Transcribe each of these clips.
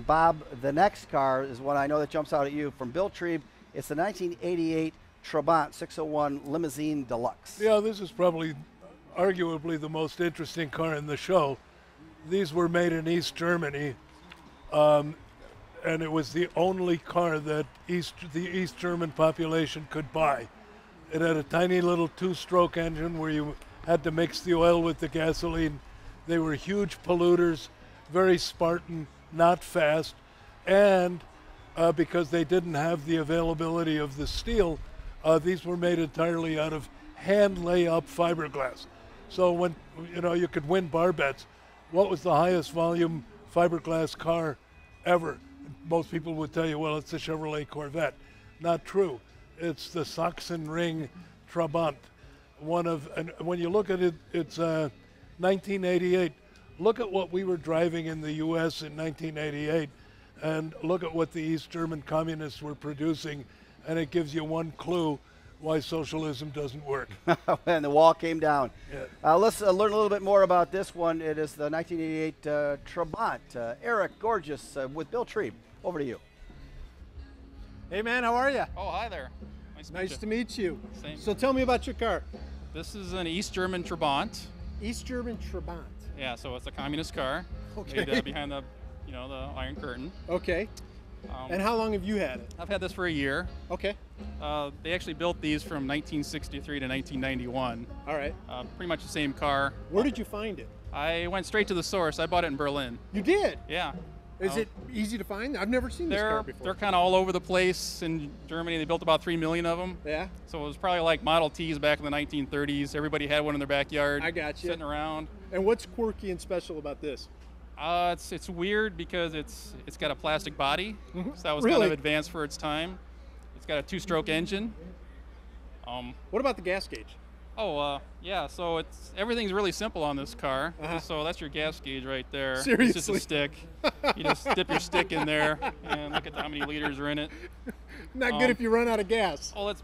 Bob, the next car is one I know that jumps out at you from Bill Trebe. It's the 1988 Trabant 601 Limousine Deluxe. Yeah, this is probably arguably the most interesting car in the show. These were made in East Germany, and it was the only car that the East German population could buy. It had a tiny little two-stroke engine where you had to mix the oil with the gasoline. They were huge polluters, very Spartan, not fast, and because they didn't have the availability of the steel, these were made entirely out of hand lay-up fiberglass. So when you could win bar bets, what was the highest volume fiberglass car ever? Most people would tell you, well, it's the Chevrolet Corvette. Not true. It's the Sachsenring Trabant. And when you look at it, it's 1988. Look at what we were driving in the U.S. in 1988, and look at what the East German communists were producing, and it gives you one clue why socialism doesn't work. And the wall came down. Yeah. Let's learn a little bit more about this one. It is the 1988 Trabant. Eric Gorgeous with Bill Trebe. Over to you. Hey man, how are you? Oh, hi there. Nice to meet you. Same. So tell me about your car. This is an East German Trabant. East German Trabant. Yeah, so it's a communist car. Okay. Made, behind the, the Iron Curtain. Okay. And how long have you had it? I've had this for a year. Okay. They actually built these from 1963 to 1991. All right. Pretty much the same car. Where did you find it? I went straight to the source. I bought it in Berlin. You did? Yeah. Is it easy to find? I've never seen this car before. They're kind of all over the place in Germany. They built about 3 million of them. Yeah. So it was probably like Model Ts back in the 1930s. Everybody had one in their backyard. I got you. Sitting around. And what's quirky and special about this? It's weird because it's got a plastic body. Mm-hmm. So that was Really? kind of advanced for its time. It's got a two-stroke engine. What about the gas gauge? Yeah, so everything's really simple on this car. Uh-huh. So that's your gas gauge right there. Seriously? It's just a stick. You just dip your stick in there and look at how many liters are in it. Not good if you run out of gas. Oh, that's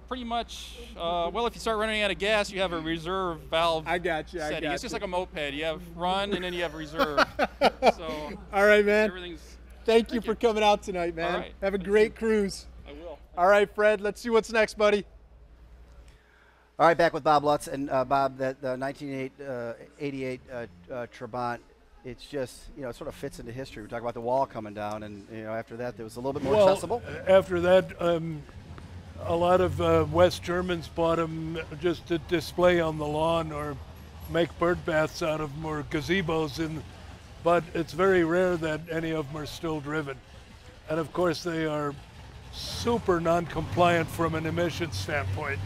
pretty much, well, if you start running out of gas, you have a reserve valve I got you. setting. It's just like a moped. You have run and then you have reserve. So all right, man. everything's... Thank you for coming out tonight, man. All right. Have a great cruise. I will. All right, Fred, let's see what's next, buddy. All right, back with Bob Lutz. And Bob, the 1988 Trabant, it's just, it sort of fits into history. We talk about the wall coming down, and after that, it was a little bit more accessible. After that, a lot of West Germans bought them just to display on the lawn or make bird baths out of them or gazebos. But it's very rare that any of them are still driven. And of course, they are super non-compliant from an emissions standpoint.